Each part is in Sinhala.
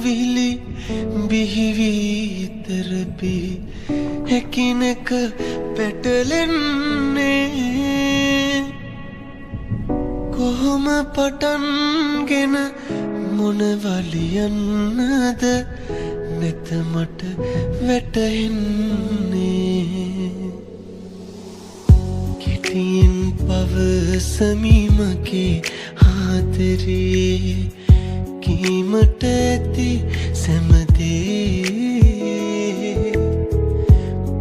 සිතුවිලි බිහිවී තරපි එකිනෙක පැටලෙන්නේ කොහොම පටන්ගෙන මොනවලියන්නද නැත මට වැටහෙන්නේ කිටියෙන් පවසමි මගේ ආදරේ කීමට ඇති සැමදේ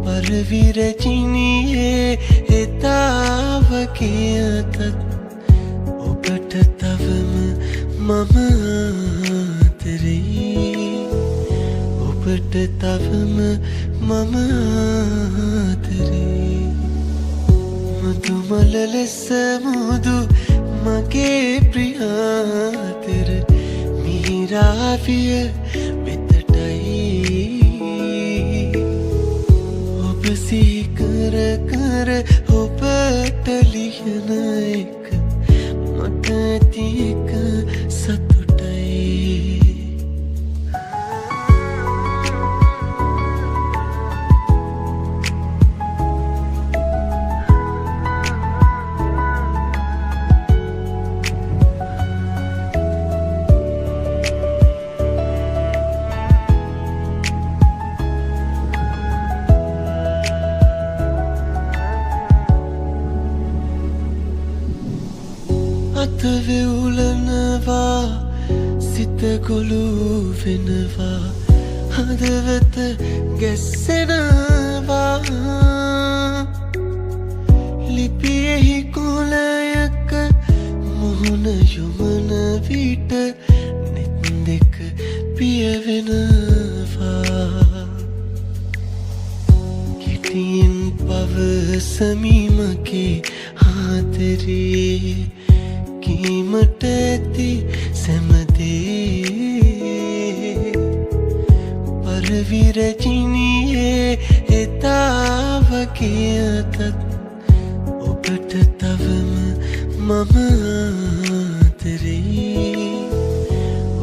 පරවිරජිනියේ එතාවගේ අතත් ඔබට තවම මම ආදරේ ඔබට තවම මම ආදරේ මතුමල ලෙස මුදු මගේ ප්‍රියාතර මිහිරාවිය වෙතටයි ඔබ සීකර කර ඔබට ලියන එක මට ඇති එක සතුටයි අතවෙවුලනවා සිත ගොළු වෙනවා හදවත ගැස්සෙනවා ලිපියෙහි කොලයක මුහුණ යොමන විට නෙත් දෙක පියවෙනවා කිටියෙන් පවසමි මගේ ආදරේ කීමට ඇති සැමදේ පරවිරජිනියේ එතාවගේ අතත් ඔබට තවම මම ආදරේ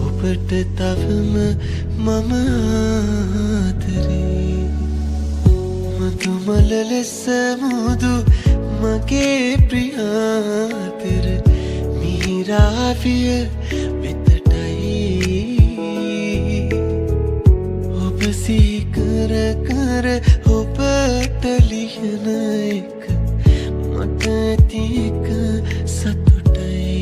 ඔබට තවම මම ආදරේ මතුමල ලෙස මුදු මගේ ප්‍රියාතර මිහිරාවිය වෙතටයි ඔබ සීකර කර ඔබට ලියන එක මට ඇති එක සතුටයි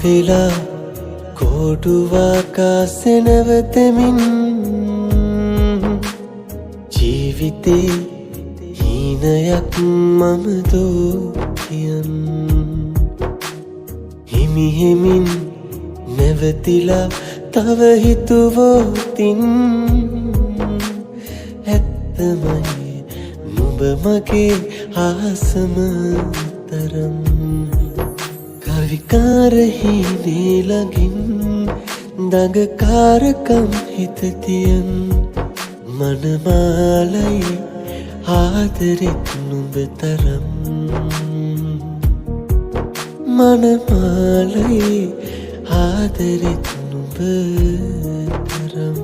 වෙලා කෝඩුවාකාසේ නැවතෙමින් ජීවිතේ හීනයක් මම දෝකියන් හිමිහෙමින් නැවතිලා තව හිතුවෝතින් ඇත්තමයි නුඹ මගේ ආසම තරම් විකාරහීනේ ළඟින් දඟකාරකම් හිතතියන් මනමාලයි ආදරෙත් නුඹ තරම් මනමාලයි ආදරෙත් නුඹ තරම්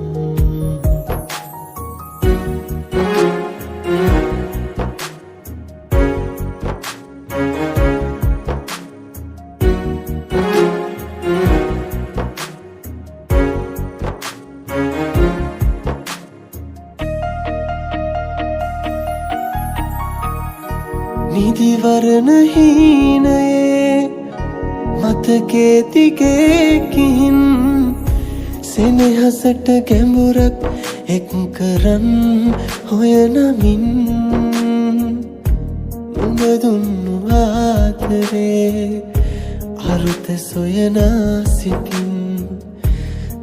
නිදිව පාර නහීනයේ මතකේ දිගේ ගිහින් සෙනෙහසට ගැඹුරක් එක් කරන් හොයනමින් නුඹ දුන්නු ආදරේ අරුත සොයනා සිටින්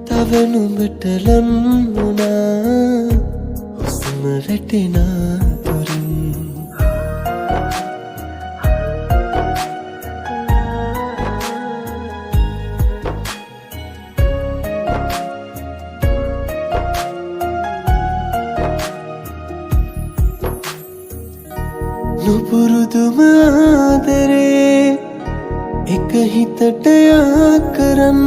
තව නුඹට ලං වුණා හුස්ම වැටෙනා දුරින් නුපුරුදුම ආදරේ එක හිතට යා කරන්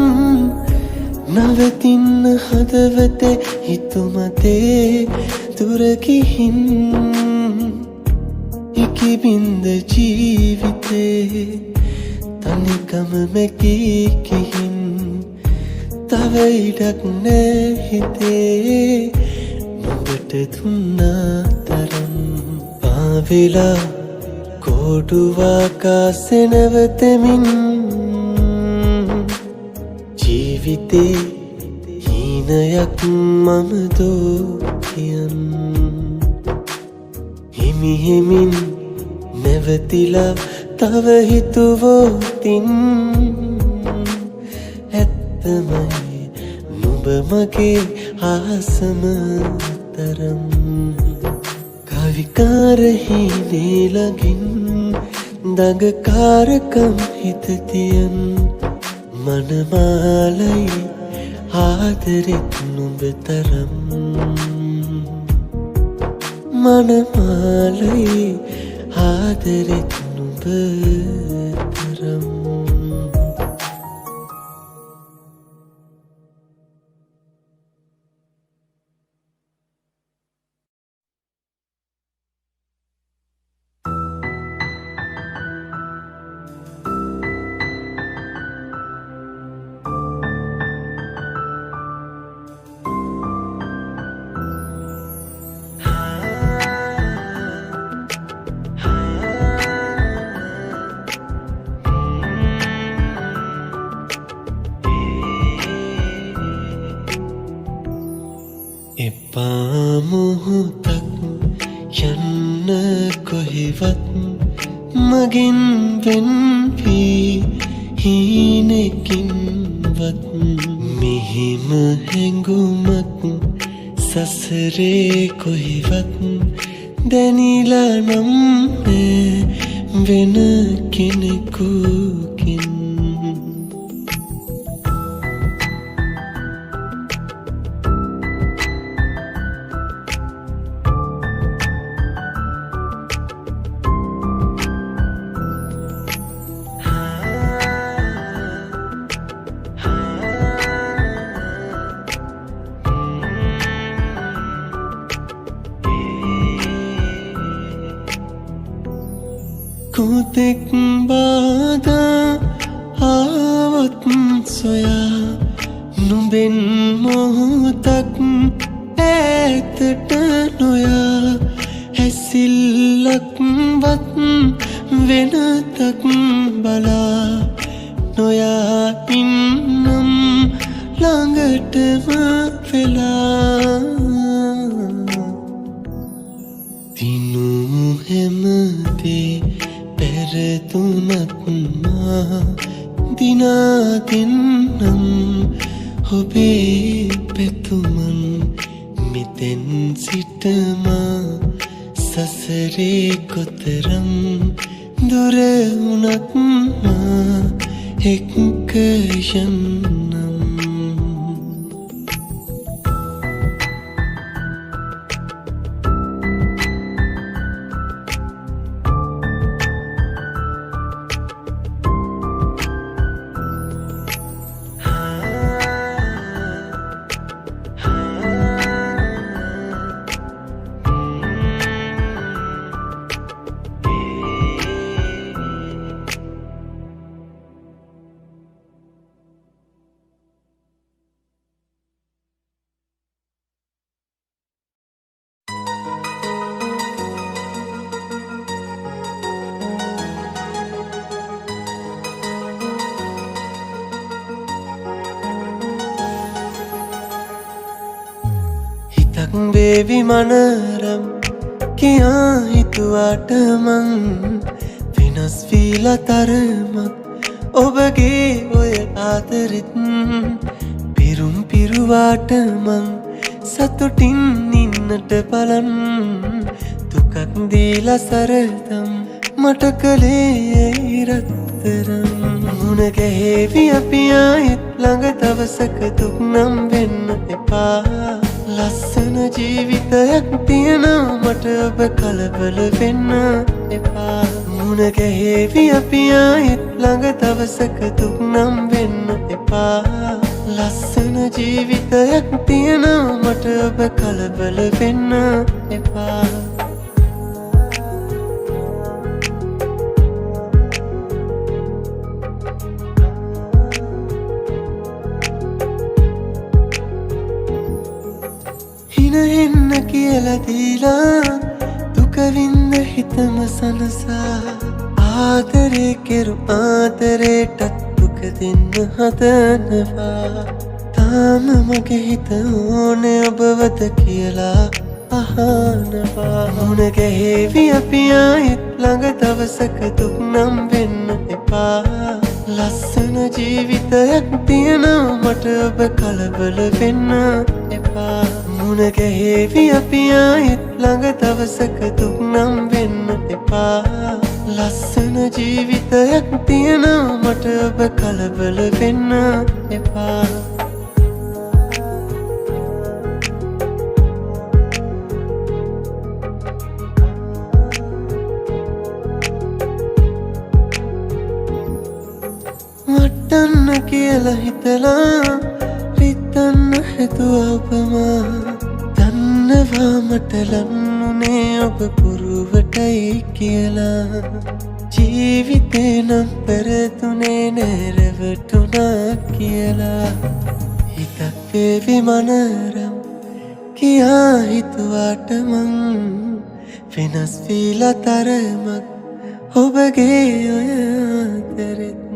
නවතින්න හදවතේ හිතුමතේ දුර ගිහින් ඉකිබින්ද ජීවිතේ තනිකම මැකී ගිහින් තව ඉඩක් නෑ හිතේ නුඹට දුන්නා තරම් පාවෙලා කොඩුවාකාසේ නැවතෙමින් ජීවිතේ හීනයක් මම දෝකියන් හිමිහිමින් නැවතිලා තව හිතුවෝතින් ඇත්තමයි නුඹ මගේ ආසම තරම් විකාරහීනේ ළඟින් දඟකාරකම් හිතතියන් මනමාලයි ආදරෙත් නුඹ තරම් මනමාලයි ආදරෙත් නුඹ තරම් එපා මොහොතක් යන්න කොහෙවත් මගෙන් වෙන් වී හීනකින්වත් මෙහෙම හැඟුමක් සසරේ කොහෙවත් දැනිලා නම් වෙන කෙනෙකුකින් කොතෙක් බාධා ආවත් සොයා නුඹෙන් මොහොතක් ඈතට නොයා හැසිල්ලක්වත් වෙනතක් බලා නොයා ඉන්නම් ළඟටම වෙලා දිනු හැමදේ පැරතුනත් මා දිනා දෙන්නම් ඔබේ පැතුමන් මෙතෙන් සිටමා සසරේ කොතරම් දුර වුණත් මා එක්ක යන්නම් ටිකක් වේවි මනරම් කියා හිතුවාට මං වෙනස් වීලා තරමක් ඔබගේ ඔය ආදරෙත් පිරුම් පිරුවාට මං සතුටින් ඉන්නට බලන් දුකක් දීලා සරදම් මට කලේ රත්තරම් මුණ ගැහෙවි අපි ආයෙත් ළඟ දවසක දුක් නම් වෙන්න එපා ලස්සන ජීවිතයක් තියෙනවා මට ඔබ කලබල වෙන්න එපා මුණ ගැහෙවි අපි ආයෙත් ළඟ දවසක දුක් නම් වෙන්න එපා ලස්සන ජීවිතයක් තියෙනවා මට ඔබ කලබල වෙන්න එපා හිනහෙන්න කියලා දීලා දුක විඳ හිතම සනසා ආදරේ කෙරු ආදරේටත් දුක දෙන්න හදනවා තාම මගේ හිත ඕනේ ඔබවද කියලා අහනවා මුණ ගැහෙවි අපි ආයෙත් ළඟ දවසක දුක් නම් වෙන්න එපා ලස්සන ජීවිතයක් තියෙනවා මට ඔබ කලබල වෙන්න එපා මුණ ගැහෙවි අපි ආයෙත් ළඟ දවසක දුක් නම් වෙන්න එපා ලස්සන ජීවිතයක් තියෙනවා මට ඔබ කලබල වෙන්න එපා වටන්න කියලා හිතලා රිත්තන්න හැදුවා ඔබමා දන්නවා මට ලන්නුනේ ඔබ පුරුවටයි කියලා ජීවිතේ නම් පෙරතුනේ නෑ රැවටුණා කියලා හිතක් වේවි මනරම් කියා හිතුවාට මං වෙනස් වීලා තරමක් ඔබගේ ඔය ආදරෙත්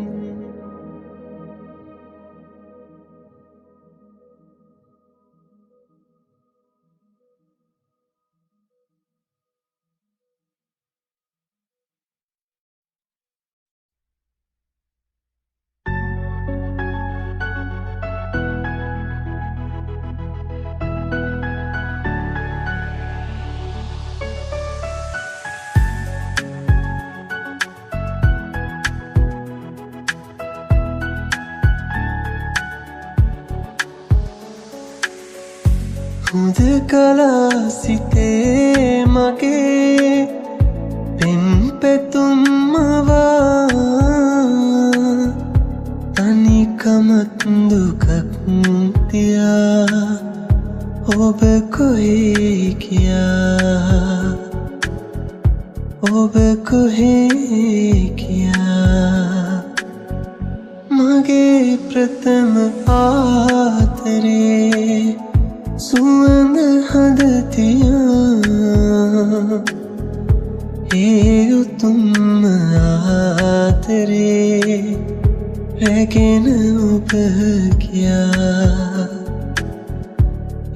හුදකලා සිතේ මගේ පෙන් පෙතුම්මවා තනිකමත් දුකක් තියා ඔබ කොහේ ගියා ඔබ කොහේ ගියා මගේ ප්‍රථම ආදරේ සුවඳ හදතියා ඒ උතුම් ආදරේ රැගෙන ඔබ ගියා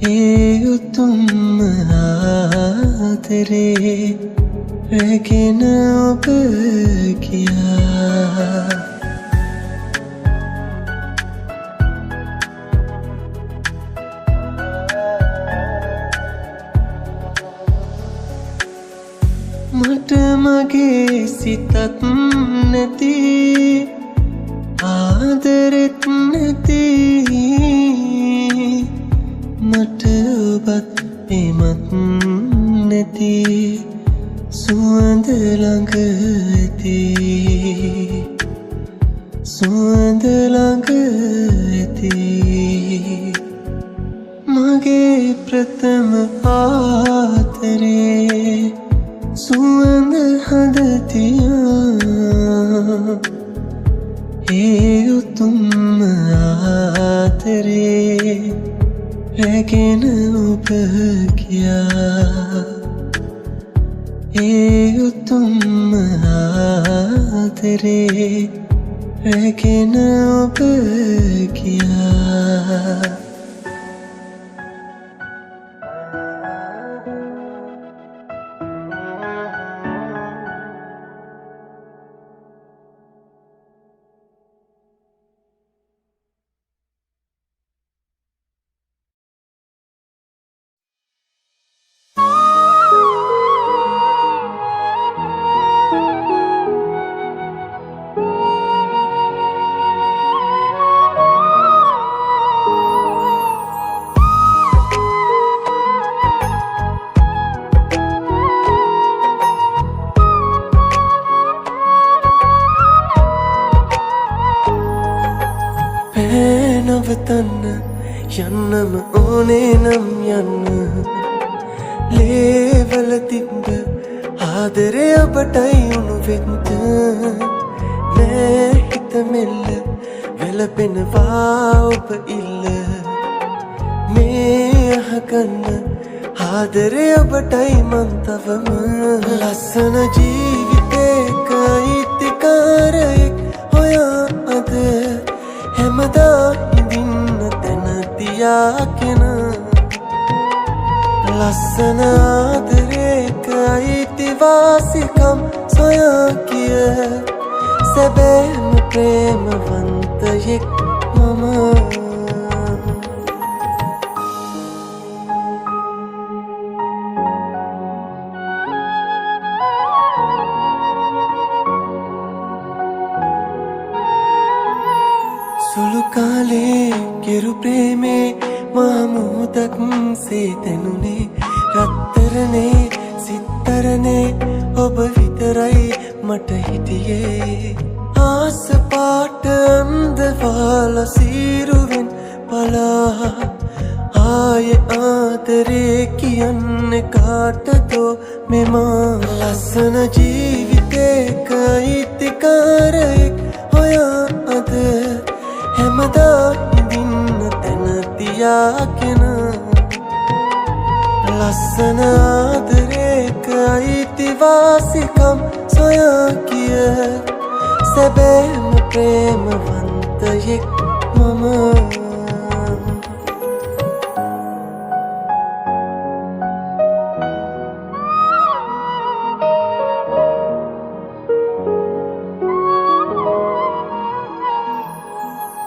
ඒ උතුම් ආදරේ රැගෙන ඔබ ගියා මට මගේ සිතත් නැති ආදරෙත් නැති මට ඔබත් එමත් නැති සුවඳ ළඟ ඇති සුවඳ ළඟ ඇති මගේ ප්‍රථම ආදරේ සුවඳ හදතියා ඒ උතුම් ආදරේ රැගෙන ඔබ ගියා ඒ උතුම් ආදරේ රැගෙන ඔබ ගියා නවතන්න යන්නම ඕනේ නම් යන්න ලේවල තිබ්බ ආදරේ ඔබටයි උණු වෙන්න නෑ හිත මෙල්ල වෙලපෙනවා ඔබ ඉල්ල මේ අහගන්න ආදරේ ඔබටයි මන් තවම ලස්සන ජීවිතේක අයිතිකාරයෙක් හොයා අද හැමදා ඉඳින්න තැන තියාගෙන ලස්සන ආදරේක අයිතිවාසිකම් සොයා කිය සැබෑම ප්‍රේමවන්තයෙක් මම සුළු කාලේ කෙරු ප්‍රේමේ මහමුහුදක් සේ තැනුනේ රත්තරනේ සිත්තරනේ ඔබ විතරයි මට හිටියේ ආස පාට අන්දවාල සීරුවෙන් පලා ආය ආදරේ කියන්නේ කාටදෝ මෙමා ලස්සන ජීවිතේක අයිතිකාරයෙක් හොයා අද හැමදා ඉඳින්න තැන තියාගෙන ලස්සන ආදරේක අයිතිවාසිකම් සොයා කිය සැබෑම ප්‍රේමවන්තයෙක් මම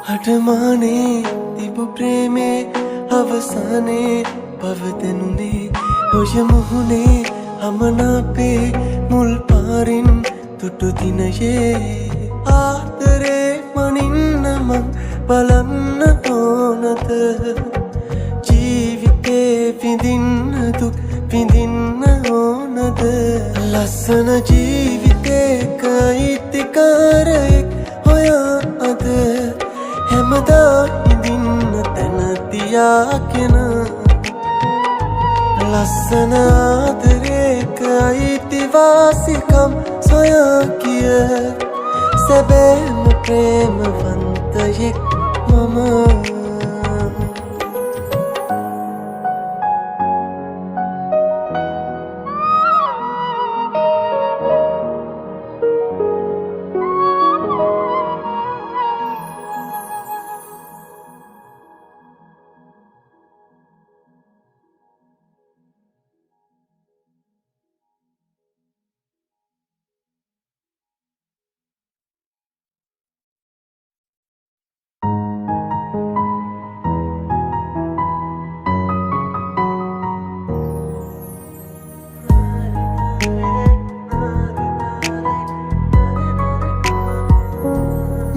අඩමානේ තිබු ප්‍රේමේ අවසානේ පවතනුනේ ඔය මුහුණේ අමනාපේ මුල් පාරින් තුටු දිනයේ ආදරේ මනින්න මං බලන්න ඕනද ජීවිතේ විඳින්න දුක් විඳින්න ඕනද ලස්සන ජීවිතේක අයිතිකාරයෙක් හොයා අද හැමදා ඉඳින්න තැන තියාගෙන ලස්සන ආදරේක අයිතිවාසිකම් සොයා කිය සැබෑම ප්‍රේමවන්තයෙක් මම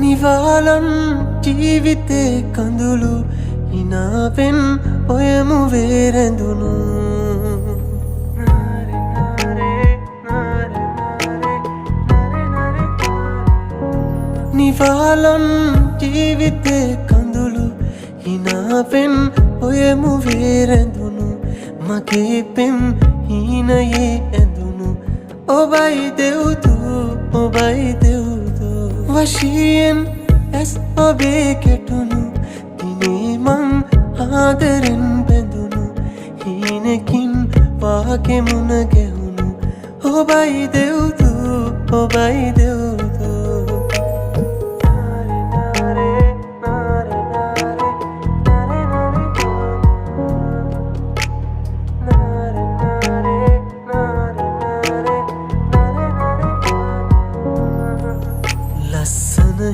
නිවාලන් ජීවිතේ කඳුළු හිනාවෙන් ඔයමු වේරැඳුණු නිවාලන් ජීවිතේ කඳුළු හිනාවෙන් ඔයමු වේරැඳුණු මගේ පෙම් හීනයේ ඇඳුණු ඔබයි දෙව්දු ඔබයි දෙව්දු වශයෙන් ඇස් ඔබේ කෙටුණු දිනේ මං ආදරෙන් බැඳුණු හීනකින් වාගේ මුණ ගැහුණු ඔබයි දෙව්දු ඔබයි දෙව්දු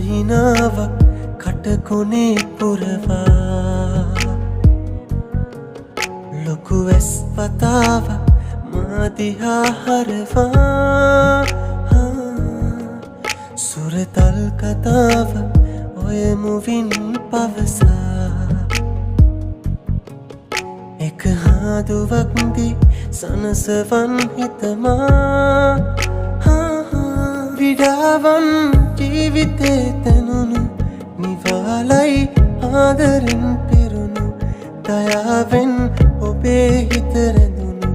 හිනාවක් කටකොනේ පුරවා ලොකු ඇස් පතාවක් මාදිහා හරවා සුරතල් කතාවක් ඔය මුවින් පවසා එක හාදුවක්දී සනසවන් හිතමා විඩාවන් ජීවිතේ තැනුණු නිවාලයි ආදරෙන් පිරුණු දයාවෙන් ඔබේ හිත රැඳුණු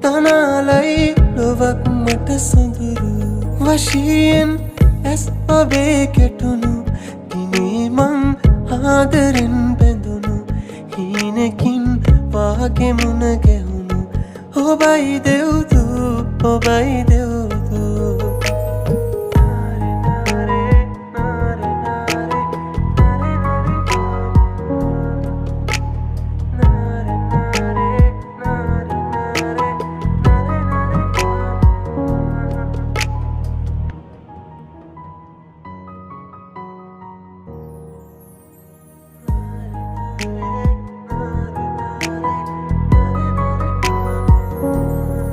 තනාලයි ලොවක් මට සොඳුරු වශයෙන් ඇස් ඔබේ කෙටුණු දිනේ මං ආදරෙන් බැඳුණු හීනකින් වාගේ මුණ ගැහුණු ඔබයි දෙව්දු ඔබයි දෙව්දු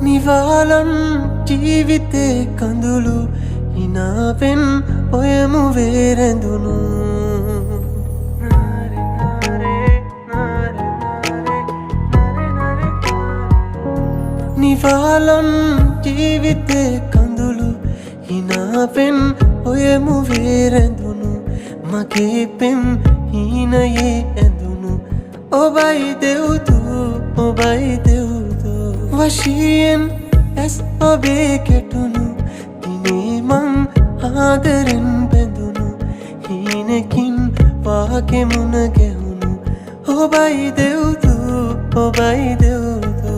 නිවාලන් ජීවිතේ කඳුළු හිනාවෙන් ඔයමු වේරැඳුණු නිවාලන් ජීවිතේ කඳුළු හිනාවෙන් ඔයමු වේරැඳුණු මගේ පෙම් හීනයේ ඇඳුණු ඔබයි දෙව්දු ඔබයි දෙව්දු වශයෙන් ඇස් ඔබේ කෙටුණු දිනේ මං ආදරෙන් බැඳුණු හීනකින් වාගේ මුණ ගැහුණු ඔබයි දෙව්දු ඔබයි දෙව්දු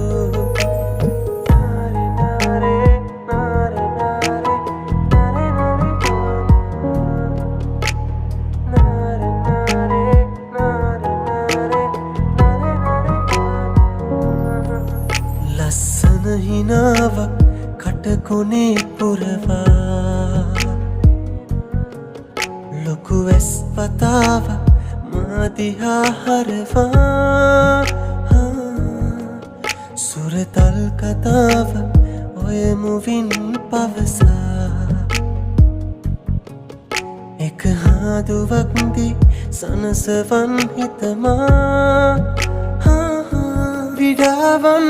ලස්සන හිනාවක් කටකොනේ පුරවා ලොකු වැස් වතාවක් මා දිහා හරවා සුරතල් කතාවක් ඔය මුවින් පවසා එක හාදුවක් දී සනසවන් හිතමා විඩාවන්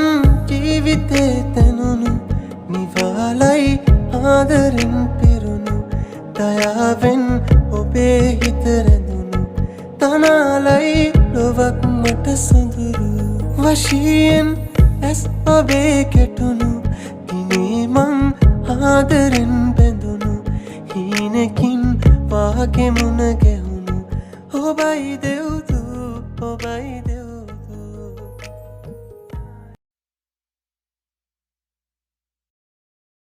ජීවිතේ තැනුණු නිවාලයි ආදරෙන් පිරුණු දයාවෙන් ඔබේ හිත රැඳුණු තනාලයි ලොවක් මට සොඳුරු වශයෙන් ඇස් ඔබේ කෙටුණු දිනේ මං ආදරෙන් බැඳුණු හීනකින් වාගේ මුණ ගැහුණු ඔබයි දෙව්දු ඔබයි දෙව්දු